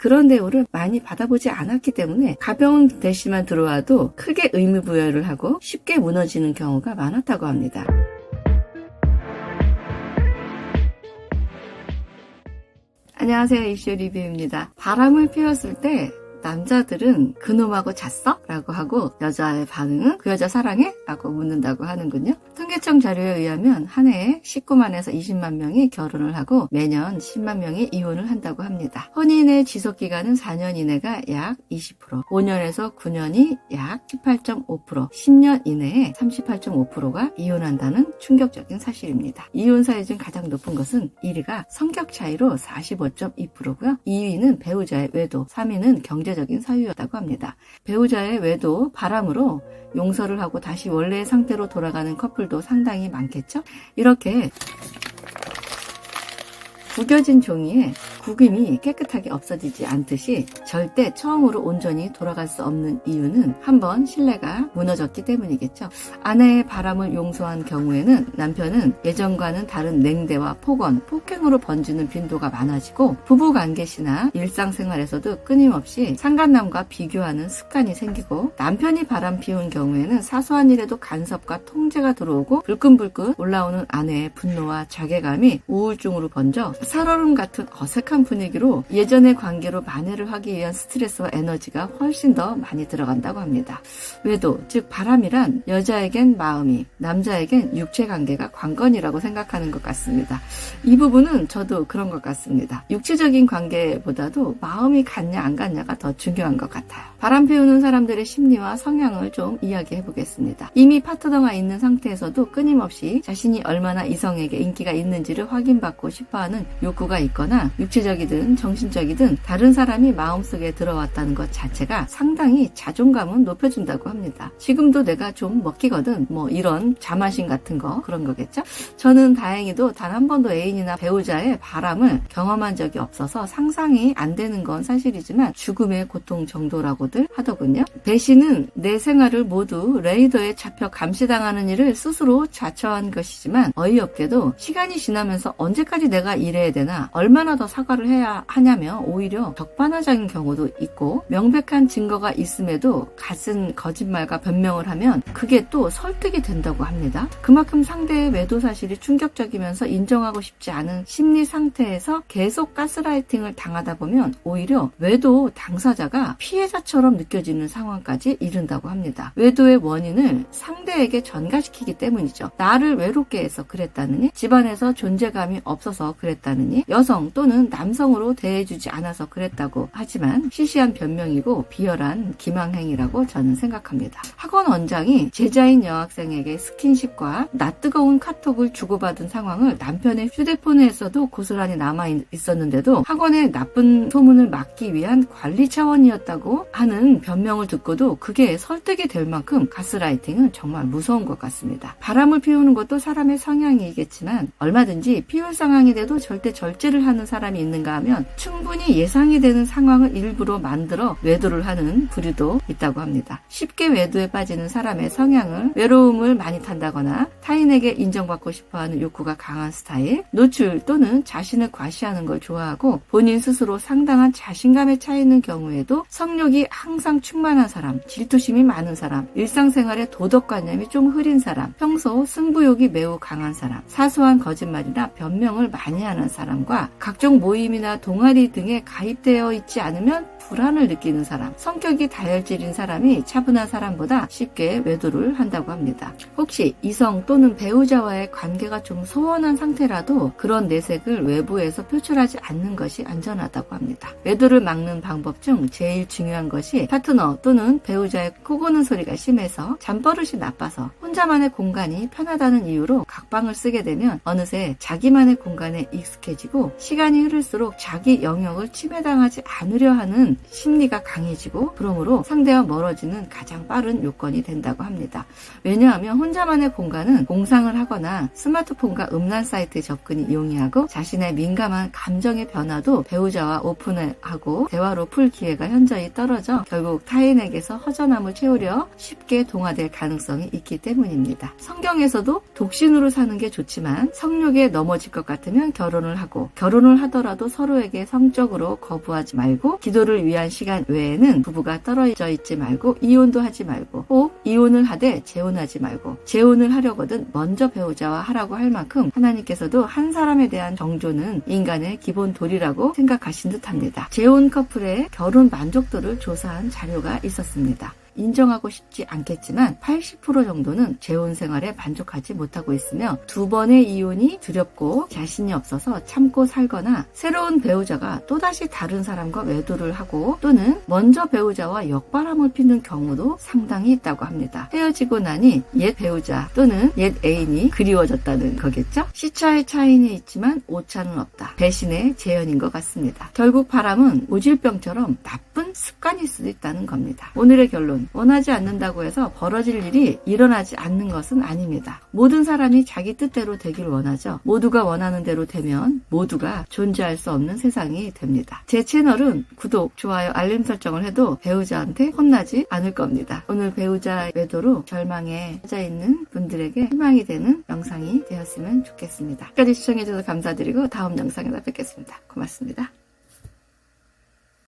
그런 대우를 많이 받아보지 않았기 때문에 가벼운 대시만 들어와도 크게 의미부여를 하고 쉽게 무너지는 경우가 많았다고 합니다. 안녕하세요, 이슈 리뷰입니다. 바람을 피웠을 때 남자들은 그놈하고 잤어? 라고 하고 여자의 반응은 그 여자 사랑해? 라고 묻는다고 하는군요. 통계청 자료에 의하면 한 해에 19만에서 20만 명이 결혼을 하고 매년 10만 명이 이혼을 한다고 합니다. 혼인의 지속기간은 4년 이내가 약 20%, 5년에서 9년이 약 18.5%, 10년 이내에 38.5%가 이혼한다는 충격적인 사실입니다. 이혼 사유 중 가장 높은 것은 1위가 성격 차이로 45.2%고요. 2위는 배우자의 외도, 3위는 경제적인 사유였다고 합니다. 배우자의 외도, 바람으로 용서를 하고 다시 원래의 상태로 돌아가는 커플도 상당히 많겠죠? 이렇게 구겨진 종이에 구김이 깨끗하게 없어지지 않듯이 절대 처음으로 온전히 돌아갈 수 없는 이유는 한번 신뢰가 무너졌기 때문이겠죠. 아내의 바람을 용서한 경우에는 남편은 예전과는 다른 냉대와 폭언, 폭행으로 번지는 빈도가 많아지고 부부관계시나 일상생활에서도 끊임없이 상간남과 비교하는 습관이 생기고 남편이 바람 피운 경우에는 사소한 일에도 간섭과 통제가 들어오고 불끈불끈 올라오는 아내의 분노와 자괴감이 우울증으로 번져 살얼음 같은 어색한 분위기로 예전의 관계로 만회를 하기 위한 스트레스와 에너지가 훨씬 더 많이 들어간다고 합니다. 외도, 즉 바람이란 여자에겐 마음이, 남자에겐 육체관계가 관건이라고 생각하는 것 같습니다. 이 부분은 저도 그런 것 같습니다. 육체적인 관계보다도 마음이 같냐 안 같냐가 더 중요한 것 같아요. 바람 피우는 사람들의 심리와 성향을 좀 이야기해 보겠습니다. 이미 파트너가 있는 상태에서도 끊임없이 자신이 얼마나 이성에게 인기가 있는지를 확인받고 싶어하는 욕구가 있거나 육체적이든 정신적이든 다른 사람이 마음속에 들어왔다는 것 자체가 상당히 자존감은 높여준다고 합니다. 지금도 내가 좀 먹히거든, 뭐 이런 자만심 같은 거, 그런 거겠죠? 저는 다행히도 단 한 번도 애인이나 배우자의 바람을 경험한 적이 없어서 상상이 안 되는 건 사실이지만 죽음의 고통 정도라고들 하더군요. 배신은 내 생활을 모두 레이더에 잡혀 감시당하는 일을 스스로 자처한 것이지만 어이없게도 시간이 지나면서 언제까지 내가 이래야 되나, 얼마나 더 사과를 해야 하냐며 오히려 적반하장인 경우도 있고, 명백한 증거가 있음에도 갖은 거짓말과 변명을 하면 그게 또 설득이 된다고 합니다. 그만큼 상대의 외도 사실이 충격적이면서 인정하고 싶지 않은 심리 상태에서 계속 가스라이팅을 당하다 보면 오히려 외도 당사자가 피해자처럼 느껴지는 상황까지 이른다고 합니다. 외도의 원인을 상대에게 전가시키기 때문이죠. 나를 외롭게 해서 그랬다느니, 집안에서 존재감이 없어서 그랬다느니, 여성 또는 남성으로 대해주지 않아서 그랬다고 하지만 시시한 변명이고 비열한 기망행위라고 저는 생각합니다. 학원 원장이 제자인 여학생에게 스킨십과 낯뜨거운 카톡을 주고받은 상황을 남편의 휴대폰에서도 고스란히 남아있었는데도 학원의 나쁜 소문을 막기 위한 관리 차원이었다고 하는 변명을 듣고도 그게 설득이 될 만큼 가스라이팅은 정말 무서운 것 같습니다. 바람을 피우는 것도 사람의 성향이겠지만 얼마든지 피울 상황이 돼도 절대 절제를 하는 사람이 있는가 하면 충분히 예상이 되는 상황을 일부러 만들어 외도를 하는 부류도 있다고 합니다. 쉽게 외도에 빠지는 사람의 성향을 외로움을 많이 탄다거나 타인에게 인정받고 싶어하는 욕구가 강한 스타일, 노출 또는 자신을 과시하는 걸 좋아하고 본인 스스로 상당한 자신감에 차 있는 경우에도 성욕이 항상 충만한 사람, 질투심이 많은 사람, 일상생활에 도덕관념이 좀 흐린 사람, 평소 승부욕이 매우 강한 사람, 사소한 거짓말이나 변명을 많이 하는 사람과 각종 모임이나 동아리 등에 가입되어 있지 않으면 불안을 느끼는 사람, 성격이 다혈질인 사람이 차분한 사람보다 쉽게 외도를 한다고 합니다. 혹시 이성 또는 배우자와의 관계가 좀 소원한 상태라도 그런 내색을 외부에서 표출하지 않는 것이 안전하다고 합니다. 외도를 막는 방법 중 제일 중요한 것이 파트너 또는 배우자의 코 고는 소리가 심해서 잠버릇이 나빠서 혼자만의 공간이 편하다는 이유로 각방을 쓰게 되면 어느새 자기만의 공간에 익숙해지고 시간이 흐를수록 자기 영역을 침해당하지 않으려 하는 심리가 강해지고 그러므로 상대와 멀어지는 가장 빠른 요건이 된다고 합니다. 왜냐하면 혼자만의 공간은 공상을 하거나 스마트폰과 음란 사이트 접근이 용이하고 자신의 민감한 감정의 변화도 배우자와 오픈하고 대화로 풀 기회가 현저히 떨어져 결국 타인에게서 허전함을 채우려 쉽게 동화될 가능성이 있기 때문입니다. 성경에서도 독신으로 사는 게 좋지만 성욕에 넘어질 것 같으면 결혼을 하고 결혼을 하더라도 하나도 서로에게 성적으로 거부하지 말고 기도를 위한 시간 외에는 부부가 떨어져 있지 말고 이혼도 하지 말고 꼭 이혼을 하되 재혼하지 말고 재혼을 하려거든 먼저 배우자와 하라고 할 만큼 하나님께서도 한 사람에 대한 정조는 인간의 기본 도리라고 생각하신 듯합니다. 재혼 커플의 결혼 만족도를 조사한 자료가 있었습니다. 인정하고 싶지 않겠지만 80% 정도는 재혼 생활에 만족하지 못하고 있으며 2번의 이혼이 두렵고 자신이 없어서 참고 살거나 새로운 배우자가 또다시 다른 사람과 외도를 하고 또는 먼저 배우자와 역바람을 피는 경우도 상당히 있다고 합니다. 헤어지고 나니 옛 배우자 또는 옛 애인이 그리워졌다는 거겠죠? 시차의 차이는 있지만 오차는 없다. 배신의 재현인 것 같습니다. 결국 바람은 오질병처럼 나쁜 습관일 수도 있다는 겁니다. 오늘의 결론, 원하지 않는다고 해서 벌어질 일이 일어나지 않는 것은 아닙니다. 모든 사람이 자기 뜻대로 되길 원하죠. 모두가 원하는 대로 되면 모두가 존재할 수 없는 세상이 됩니다. 제 채널은 구독, 좋아요, 알림 설정을 해도 배우자한테 혼나지 않을 겁니다. 오늘 배우자 외도로 절망에 빠져 있는 분들에게 희망이 되는 영상이 되었으면 좋겠습니다. 끝까지 시청해주셔서 감사드리고 다음 영상에서 뵙겠습니다. 고맙습니다.